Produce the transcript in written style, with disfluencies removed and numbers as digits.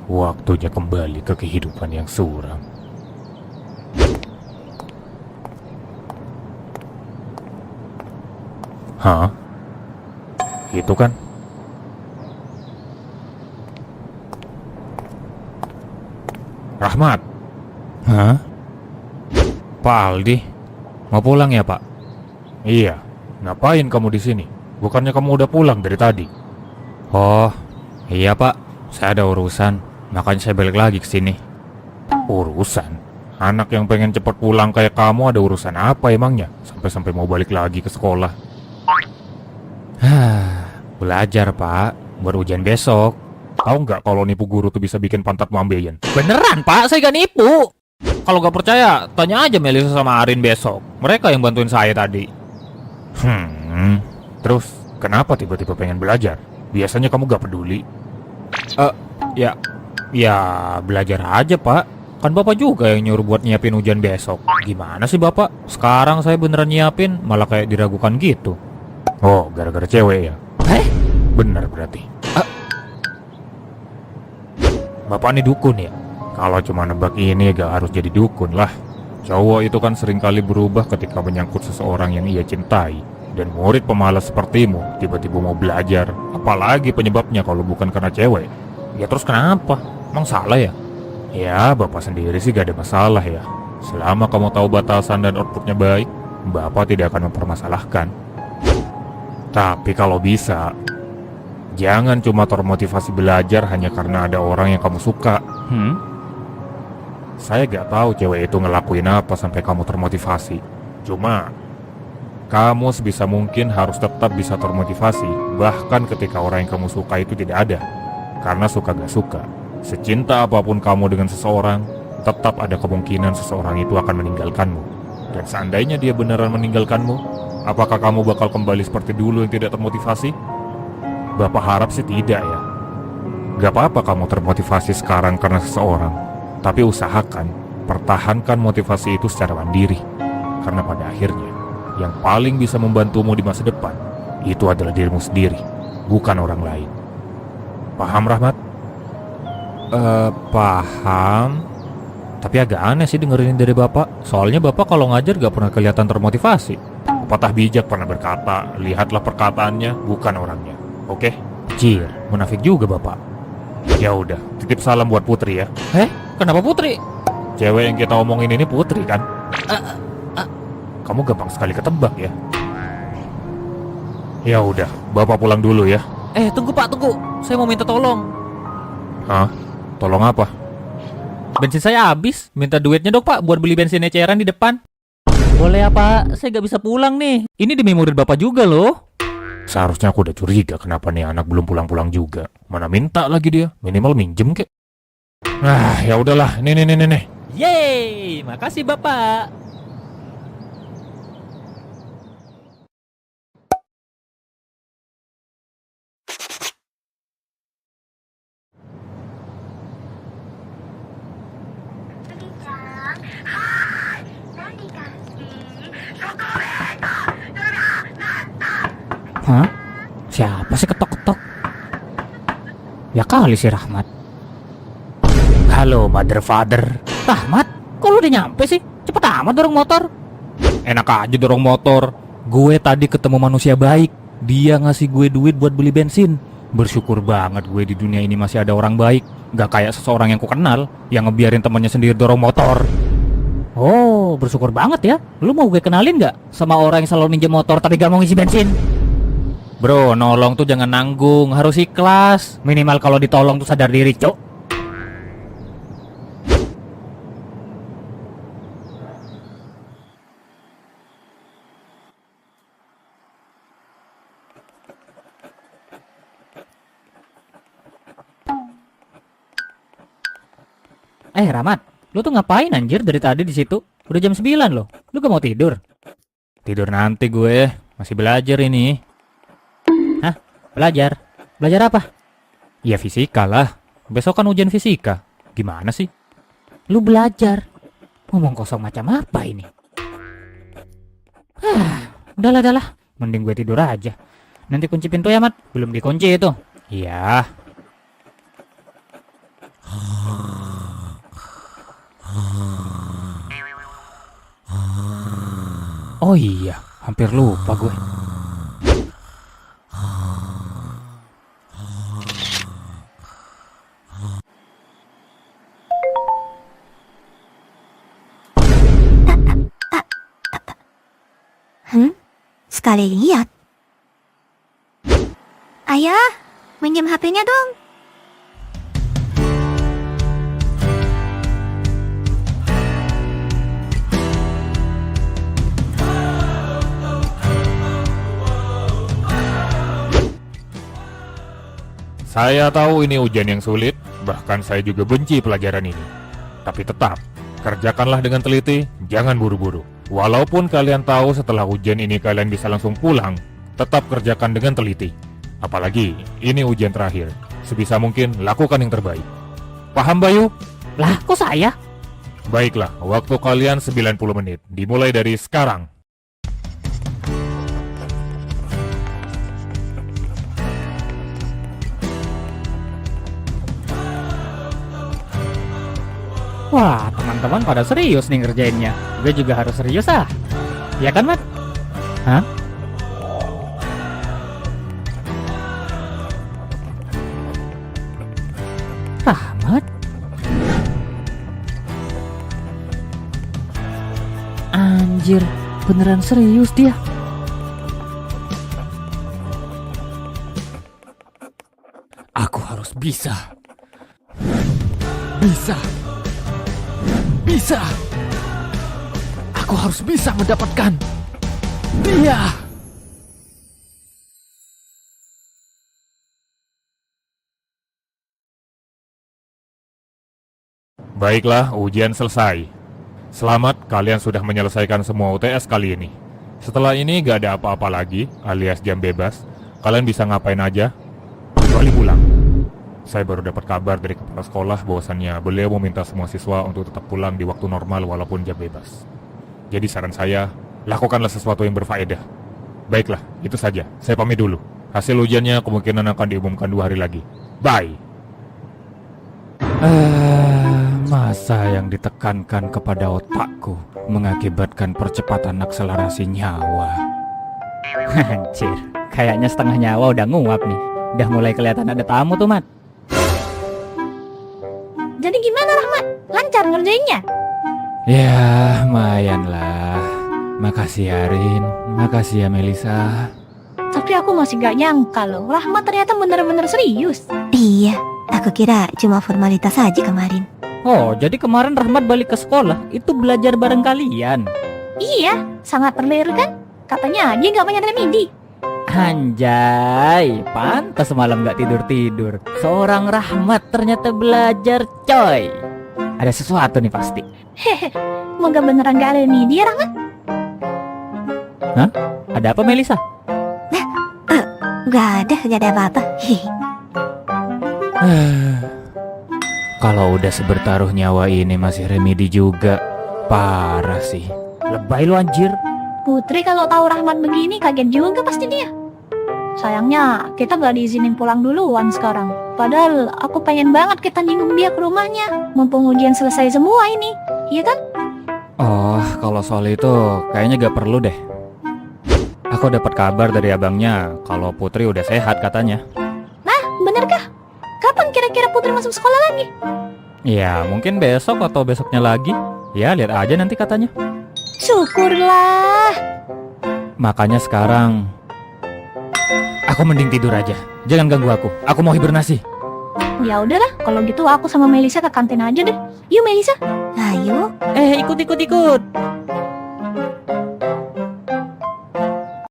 Waktunya kembali ke kehidupan yang suram. Hah? Itu kan? Rahmat? Hah? Pak Aldi? Mau pulang ya, Pak? Iya. Ngapain kamu di sini? Bukannya kamu udah pulang dari tadi? Oh, iya, Pak. Saya ada urusan, makanya saya balik lagi ke sini. Urusan? Anak yang pengen cepat pulang kayak kamu ada urusan apa emangnya? Sampai-sampai mau balik lagi ke sekolah. Belajar, Pak. Buat ujian besok. Tahu nggak kalau nipu guru tuh bisa bikin pantat ambeien? Beneran Pak, saya gak nipu. Kalau gak percaya, tanya aja Melisa sama Arin besok. Mereka yang bantuin saya tadi. Terus kenapa tiba-tiba pengen belajar? Biasanya kamu gak peduli. Ya belajar aja Pak. Kan Bapak juga yang nyuruh buat nyiapin ujian besok. Gimana sih Bapak? Sekarang saya beneran nyiapin, malah kayak diragukan gitu. Oh, gara-gara cewek ya? Bener berarti. Bapak ini dukun ya? Kalau cuma nebak ini gak harus jadi dukun lah. Cowok itu kan seringkali berubah ketika menyangkut seseorang yang ia cintai. Dan murid pemalas sepertimu tiba-tiba mau belajar. Apalagi penyebabnya kalau bukan karena cewek. Ya terus kenapa? Emang salah ya? Ya, Bapak sendiri sih gak ada masalah ya. Selama kamu tahu batasan dan outputnya baik, Bapak tidak akan mempermasalahkan. Tapi kalau bisa, jangan cuma termotivasi belajar hanya karena ada orang yang kamu suka. Saya gak tahu cewek itu ngelakuin apa sampai kamu termotivasi. Cuma, kamu sebisa mungkin harus tetap bisa termotivasi, bahkan ketika orang yang kamu suka itu tidak ada. Karena suka gak suka, secinta apapun kamu dengan seseorang, tetap ada kemungkinan seseorang itu akan meninggalkanmu. Dan seandainya dia beneran meninggalkanmu, apakah kamu bakal kembali seperti dulu yang tidak termotivasi? Bapak harap sih tidak ya. Gak apa-apa kamu termotivasi sekarang karena seseorang, tapi usahakan pertahankan motivasi itu secara mandiri. Karena pada akhirnya, yang paling bisa membantumu di masa depan, itu adalah dirimu sendiri, bukan orang lain. Paham, Rahmat? Paham. Tapi agak aneh sih dengerin dari Bapak. Soalnya Bapak kalau ngajar gak pernah kelihatan termotivasi. Pepatah bijak pernah berkata, lihatlah perkataannya, bukan orangnya. Oke? Cir, munafik juga Bapak. Ya udah, titip salam buat Putri ya. Kenapa Putri? Cewek yang kita omongin ini Putri kan? Kamu gampang sekali ketebak ya. Ya udah, Bapak pulang dulu ya. Tunggu Pak, tunggu. Saya mau minta tolong. Hah? Tolong apa? Bensin saya habis. Minta duitnya dong Pak buat beli bensin eceran di depan. Boleh ya Pak? Saya gak bisa pulang nih. Ini demi murid Bapak juga loh. Seharusnya aku udah curiga kenapa nih anak belum pulang-pulang juga. Mana minta lagi dia, minimal minjem kek. Ya udahlah, nih. Yeay, makasih Bapak. Hah? Siapa sih ketok-ketok? Ya kali si Rahmat. Halo, mother father. Rahmat, kok lu udah nyampe sih? Cepet amat dorong motor. Enak aja dorong motor. Gue tadi ketemu manusia baik. Dia ngasih gue duit buat beli bensin. Bersyukur banget gue di dunia ini masih ada orang baik. Gak kayak seseorang yang ku kenal, yang ngebiarin temannya sendiri dorong motor. Oh, bersyukur banget ya. Lu mau gue kenalin gak sama orang yang selalu minjem motor tapi gak mau ngisi bensin? Bro, nolong tuh jangan nanggung, harus ikhlas. Minimal kalau ditolong tuh sadar diri, cok. Rahmat, lu tuh ngapain anjir dari tadi di situ? Udah jam 9 loh. Lu gak mau tidur? Tidur nanti gue, masih belajar ini. Hah? Belajar? Belajar apa? Ya fisika lah. Besok kan ujian fisika. Gimana sih? Lu belajar? Ngomong kosong macam apa ini? Udahlah. Mending gue tidur aja. Nanti kunci pintu ya, Mat. Belum dikunci itu. Iya. Oh iya, hampir lupa gue. Sekali lihat. Ayah, minjem HP-nya dong. Saya tahu ini ujian yang sulit, bahkan saya juga benci pelajaran ini. Tapi tetap, kerjakanlah dengan teliti, jangan buru-buru. Walaupun kalian tahu setelah ujian ini kalian bisa langsung pulang, tetap kerjakan dengan teliti. Apalagi, ini ujian terakhir. Sebisa mungkin, lakukan yang terbaik. Paham, Bayu? Lah, kok saya? Baiklah, waktu kalian 90 menit. Dimulai dari sekarang. Wah, teman-teman pada serius nih ngerjainnya. Gue juga harus serius ah. Ya kan, Mat? Hah? Rahmat? Anjir, beneran serius dia. Aku harus bisa. Bisa. Bisa. Aku harus bisa mendapatkan dia. Baiklah, ujian selesai. Selamat, kalian sudah menyelesaikan semua UTS kali ini. Setelah ini gak ada apa-apa lagi, alias jam bebas. Kalian bisa ngapain aja, kecuali pulang. Saya baru dapat kabar dari kepala sekolah bahwasannya beliau meminta semua siswa untuk tetap pulang di waktu normal walaupun jam bebas. Jadi saran saya, lakukanlah sesuatu yang berfaedah. Baiklah, itu saja. Saya pamit dulu. Hasil ujiannya kemungkinan akan diumumkan 2 hari lagi. Bye! Masa yang ditekankan kepada otakku mengakibatkan percepatan akselerasi nyawa. Anjir, kayaknya setengah nyawa udah nguap nih. Udah mulai kelihatan ada tamu tuh, Mat. Jadi gimana, Rahmat? Lancar ngerjainnya? Ya, lumayan lah. Makasih Arin, makasih ya Melisa. Tapi aku masih gak nyangka loh, Rahmat ternyata bener-bener serius. Iya, aku kira cuma formalitas aja kemarin. Oh, jadi kemarin Rahmat balik ke sekolah, itu belajar bareng kalian? Iya, sangat terliru kan? Katanya aja gak punya remedi. Anjay, pantas semalam gak tidur-tidur. Seorang Rahmat ternyata belajar, coy. Ada sesuatu nih pasti. Hehe, moga beneran gak ada remedi ya, Rahmat? Hah? Ada apa Melisa? Gak ada apa-apa. Kalau udah sebertaruh nyawa ini masih remedi juga, parah sih. Lebay lu anjir. Putri kalau tahu Rahmat begini kaget juga pasti dia. Sayangnya kita gak diizinin pulang duluan sekarang. Padahal aku pengen banget kita nyinggung dia ke rumahnya. Mumpung ujian selesai semua ini, iya kan? Oh, kalau soal itu kayaknya gak perlu deh. Aku dapat kabar dari abangnya kalau Putri udah sehat katanya. Nah, benerkah? Kapan kira-kira Putri masuk sekolah lagi? Ya, mungkin besok atau besoknya lagi. Ya, lihat aja nanti katanya. Syukurlah. Makanya sekarang aku mending tidur aja. Jangan ganggu aku. Aku mau hibernasi. Ya udahlah, kalau gitu aku sama Melisa ke kantin aja deh. Yuk Melisa. Ayo. Ikut.